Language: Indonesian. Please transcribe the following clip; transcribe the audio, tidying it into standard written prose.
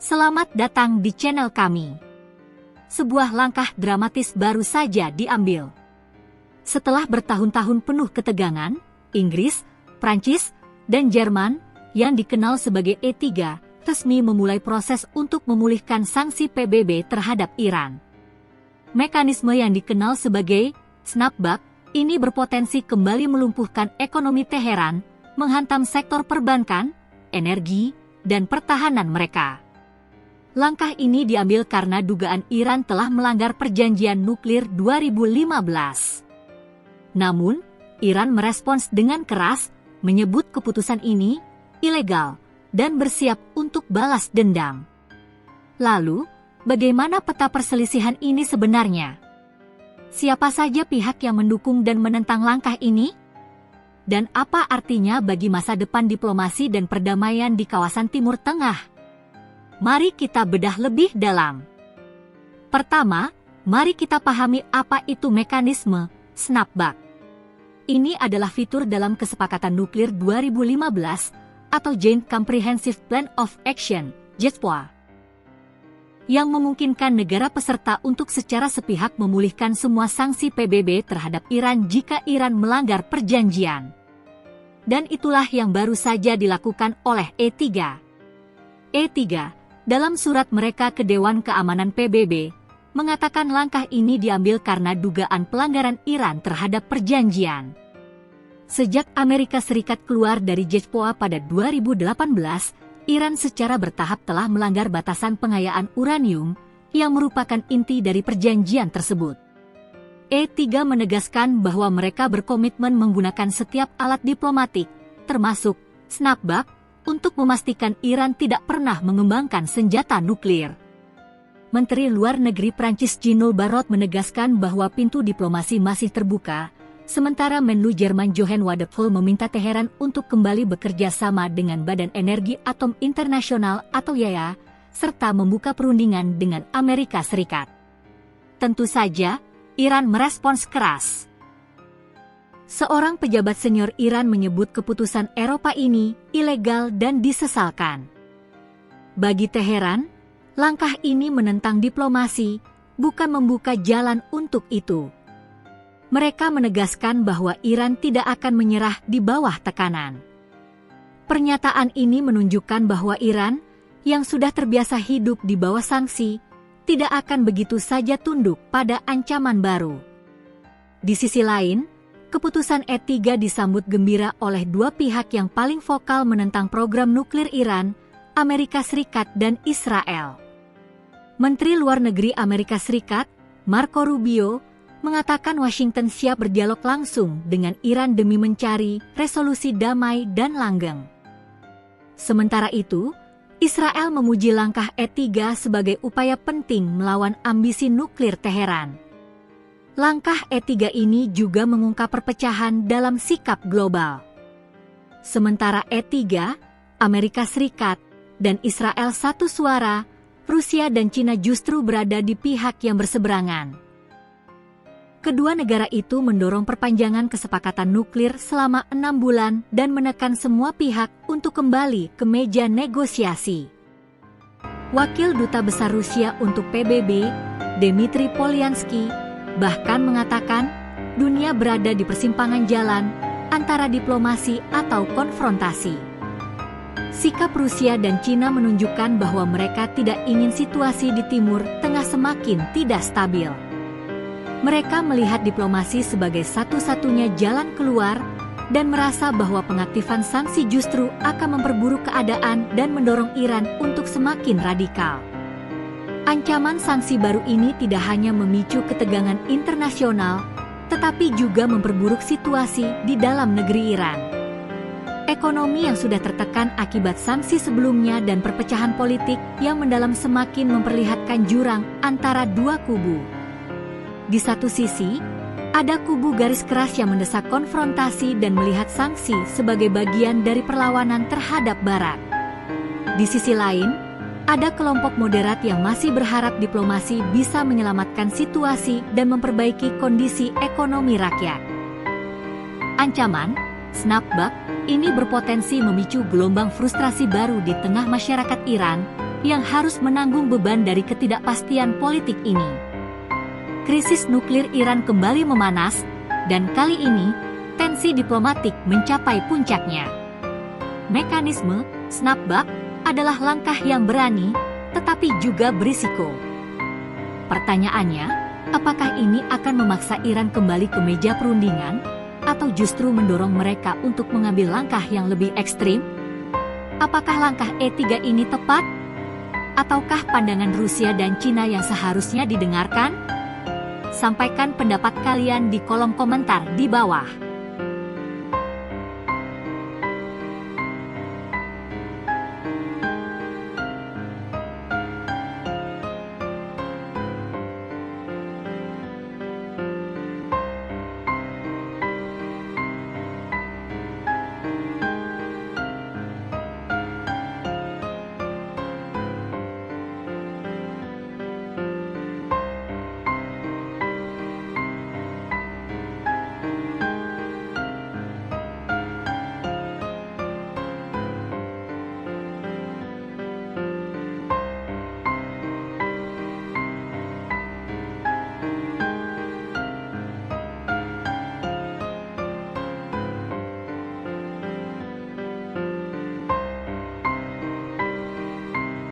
Selamat datang di channel kami. Sebuah langkah dramatis baru saja diambil. Setelah bertahun-tahun penuh ketegangan, Inggris, Prancis, dan Jerman yang dikenal sebagai E3 resmi memulai proses untuk memulihkan sanksi PBB terhadap Iran. Mekanisme yang dikenal sebagai snapback ini berpotensi kembali melumpuhkan ekonomi Teheran, menghantam sektor perbankan, energi, dan pertahanan mereka. Langkah ini diambil karena dugaan Iran telah melanggar perjanjian nuklir 2015. Namun, Iran merespons dengan keras, menyebut keputusan ini ilegal dan bersiap untuk balas dendam. Lalu, bagaimana peta perselisihan ini sebenarnya? Siapa saja pihak yang mendukung dan menentang langkah ini? Dan apa artinya bagi masa depan diplomasi dan perdamaian di kawasan Timur Tengah? Mari kita bedah lebih dalam. Pertama, mari kita pahami apa itu mekanisme snapback. Ini adalah fitur dalam Kesepakatan Nuklir 2015 atau Joint Comprehensive Plan of Action, JCPOA, yang memungkinkan negara peserta untuk secara sepihak memulihkan semua sanksi PBB terhadap Iran jika Iran melanggar perjanjian. Dan itulah yang baru saja dilakukan oleh E3. E3, dalam surat mereka ke Dewan Keamanan PBB, mengatakan langkah ini diambil karena dugaan pelanggaran Iran terhadap perjanjian. Sejak Amerika Serikat keluar dari JCPOA pada 2018, Iran secara bertahap telah melanggar batasan pengayaan uranium yang merupakan inti dari perjanjian tersebut. E3 menegaskan bahwa mereka berkomitmen menggunakan setiap alat diplomatik, termasuk snapback, untuk memastikan Iran tidak pernah mengembangkan senjata nuklir. Menteri Luar Negeri Prancis Jean-Noël Barrot menegaskan bahwa pintu diplomasi masih terbuka, sementara Menlu Jerman Johann Wadephul meminta Teheran untuk kembali bekerja sama dengan Badan Energi Atom Internasional atau IAEA, serta membuka perundingan dengan Amerika Serikat. Tentu saja, Iran merespons keras. Seorang pejabat senior Iran menyebut keputusan Eropa ini ilegal dan disesalkan. Bagi Teheran, langkah ini menentang diplomasi, bukan membuka jalan untuk itu. Mereka menegaskan bahwa Iran tidak akan menyerah di bawah tekanan. Pernyataan ini menunjukkan bahwa Iran, yang sudah terbiasa hidup di bawah sanksi, tidak akan begitu saja tunduk pada ancaman baru. Di sisi lain, keputusan E3 disambut gembira oleh dua pihak yang paling vokal menentang program nuklir Iran, Amerika Serikat dan Israel. Menteri Luar Negeri Amerika Serikat, Marco Rubio, mengatakan Washington siap berdialog langsung dengan Iran demi mencari resolusi damai dan langgeng. Sementara itu, Israel memuji langkah E3 sebagai upaya penting melawan ambisi nuklir Teheran. Langkah E3 ini juga mengungkap perpecahan dalam sikap global. Sementara E3, Amerika Serikat, dan Israel satu suara, Rusia dan Cina justru berada di pihak yang berseberangan. Kedua negara itu mendorong perpanjangan kesepakatan nuklir selama 6 bulan dan menekan semua pihak untuk kembali ke meja negosiasi. Wakil Duta Besar Rusia untuk PBB, Dmitry Polyansky, bahkan mengatakan dunia berada di persimpangan jalan antara diplomasi atau konfrontasi. Sikap Rusia dan Cina menunjukkan bahwa mereka tidak ingin situasi di Timur Tengah semakin tidak stabil. Mereka melihat diplomasi sebagai satu-satunya jalan keluar dan merasa bahwa pengaktifan sanksi justru akan memperburuk keadaan dan mendorong Iran untuk semakin radikal. Ancaman sanksi baru ini tidak hanya memicu ketegangan internasional, tetapi juga memperburuk situasi di dalam negeri Iran. Ekonomi yang sudah tertekan akibat sanksi sebelumnya dan perpecahan politik yang mendalam semakin memperlihatkan jurang antara dua kubu. Di satu sisi, ada kubu garis keras yang mendesak konfrontasi dan melihat sanksi sebagai bagian dari perlawanan terhadap Barat. Di sisi lain, ada kelompok moderat yang masih berharap diplomasi bisa menyelamatkan situasi dan memperbaiki kondisi ekonomi rakyat. Ancaman snapback ini berpotensi memicu gelombang frustrasi baru di tengah masyarakat Iran yang harus menanggung beban dari ketidakpastian politik ini. Krisis nuklir Iran kembali memanas, dan kali ini, tensi diplomatik mencapai puncaknya. Mekanisme snapback adalah langkah yang berani, tetapi juga berisiko. Pertanyaannya, apakah ini akan memaksa Iran kembali ke meja perundingan, atau justru mendorong mereka untuk mengambil langkah yang lebih ekstrim? Apakah langkah E3 ini tepat? Ataukah pandangan Rusia dan Cina yang seharusnya didengarkan? Sampaikan pendapat kalian di kolom komentar di bawah.